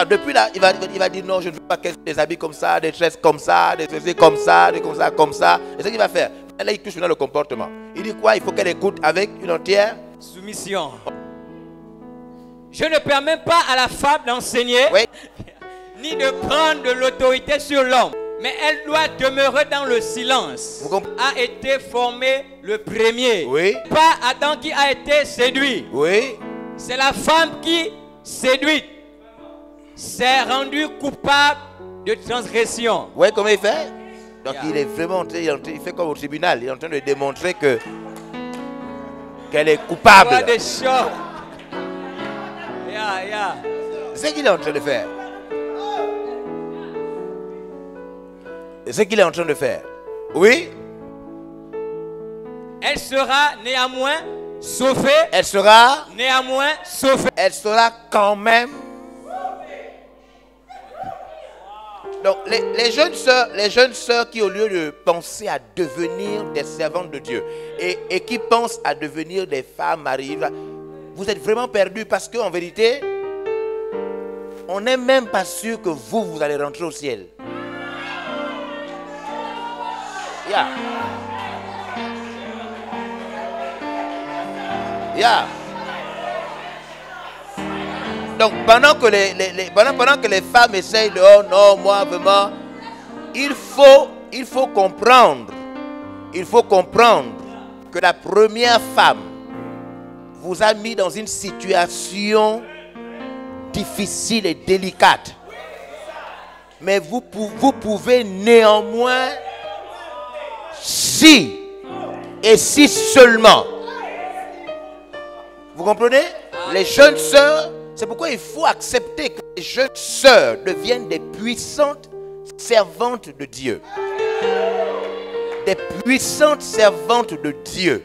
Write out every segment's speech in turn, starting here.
depuis là, il va dire non, je ne veux pas des habits comme ça, des tresses comme ça, des chaussures comme ça, comme ça. Et c'est ce qu'il va faire. Et là, il touche dans le comportement. Il dit quoi? Il faut qu'elle écoute avec une entière soumission. Je ne permets pas à la femme d'enseigner, oui, ni de prendre de l'autorité sur l'homme. Mais elle doit demeurer dans le silence. A été formé le premier. Oui. Pas Adam qui a été séduit. Oui. C'est la femme qui séduite. S'est rendue coupable de transgression. Oui, comment il fait? Donc il est vraiment, il fait comme au tribunal. Il est en train de démontrer qu'elle est coupable. C'est ce qu'il est en train de faire. C'est ce qu'il est en train de faire. Oui. Elle sera néanmoins sauvée. Elle sera néanmoins sauvée. Elle sera quand même. Donc les jeunes sœurs qui au lieu de penser à devenir des servantes de Dieu et qui pensent à devenir des femmes mariées, vous êtes vraiment perdus parce qu'en vérité, on n'est même pas sûr que vous allez rentrer au ciel. Yeah. Yeah. Donc pendant que les femmes essayent de oh non, moi vraiment, il faut comprendre que la première femme vous a mis dans une situation difficile et délicate. Mais vous pouvez néanmoins, si et si seulement, vous comprenez? Les jeunes sœurs, c'est pourquoi il faut accepter que les jeunes sœurs deviennent des puissantes servantes de Dieu. Des puissantes servantes de Dieu.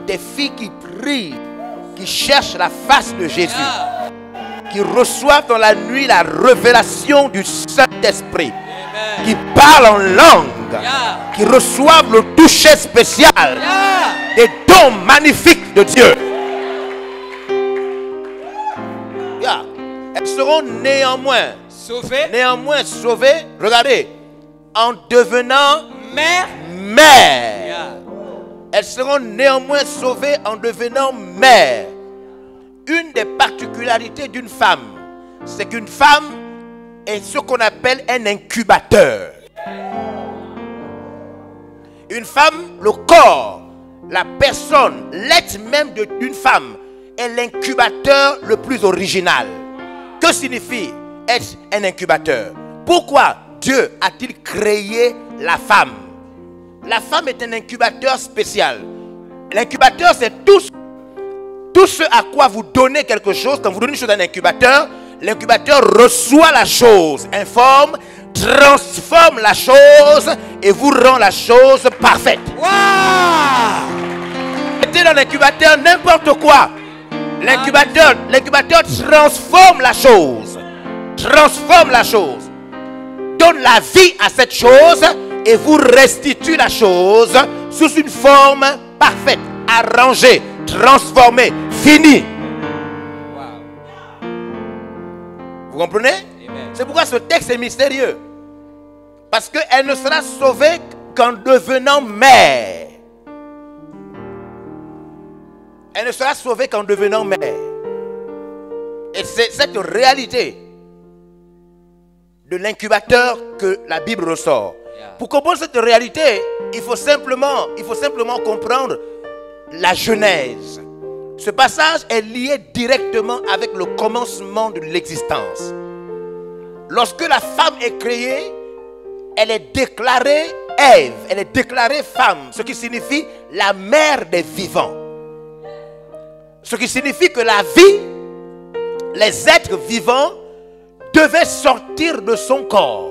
Des filles qui prient, qui cherchent la face de Jésus. Qui reçoivent dans la nuit la révélation du Saint-Esprit. Qui parlent en langue. Qui reçoivent le toucher spécial. Des dons magnifiques de Dieu. Elles seront néanmoins sauvées, regardez, en devenant mères. Elles seront néanmoins sauvées en devenant mères. Une des particularités d'une femme, c'est qu'une femme est ce qu'on appelle un incubateur. Une femme, le corps, la personne, l'être même d'une femme est l'incubateur le plus original. Que signifie être un incubateur? Pourquoi Dieu a-t-il créé la femme? La femme est un incubateur spécial. L'incubateur, c'est tout ce à quoi vous donnez quelque chose. Quand vous donnez une chose à un incubateur, l'incubateur reçoit la chose, informe, transforme la chose et vous rend la chose parfaite. Wow! Mettez dans l'incubateur n'importe quoi. L'incubateur transforme la chose. Donne la vie à cette chose et vous restitue la chose sous une forme parfaite, arrangée, transformée, finie. Wow. Vous comprenez? C'est pourquoi ce texte est mystérieux. Parce qu'elle ne sera sauvée qu'en devenant mère. Elle ne sera sauvée qu'en devenant mère. Et c'est cette réalité de l'incubateur que la Bible ressort. Pour comprendre cette réalité, il faut simplement comprendre la Genèse. Ce passage est lié directement avec le commencement de l'existence. Lorsque la femme est créée, elle est déclarée Ève, elle est déclarée femme, ce qui signifie la mère des vivants. Ce qui signifie que la vie, les êtres vivants devaient sortir de son corps.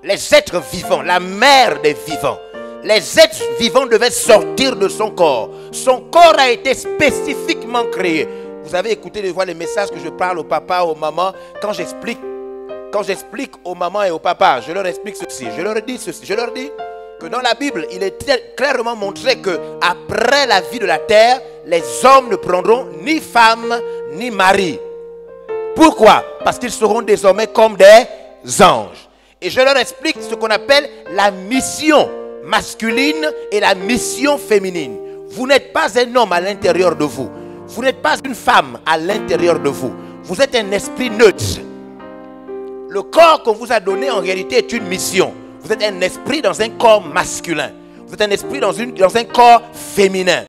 Les êtres vivants, la mère des vivants. Les êtres vivants devaient sortir de son corps. Son corps a été spécifiquement créé. Vous avez écouté les messages que je parle au papa, aux mamans. Quand j'explique aux mamans et aux papas, je leur explique ceci. Je leur dis ceci. Je leur dis que dans la Bible, il est clairement montré que après la vie de la terre, les hommes ne prendront ni femme ni mari. Pourquoi? Parce qu'ils seront désormais comme des anges. Et je leur explique ce qu'on appelle la mission masculine et la mission féminine. Vous n'êtes pas un homme à l'intérieur de vous. Vous n'êtes pas une femme à l'intérieur de vous. Vous êtes un esprit neutre. Le corps qu'on vous a donné en réalité est une mission. Vous êtes un esprit dans un corps masculin. Vous êtes un esprit dans un corps féminin.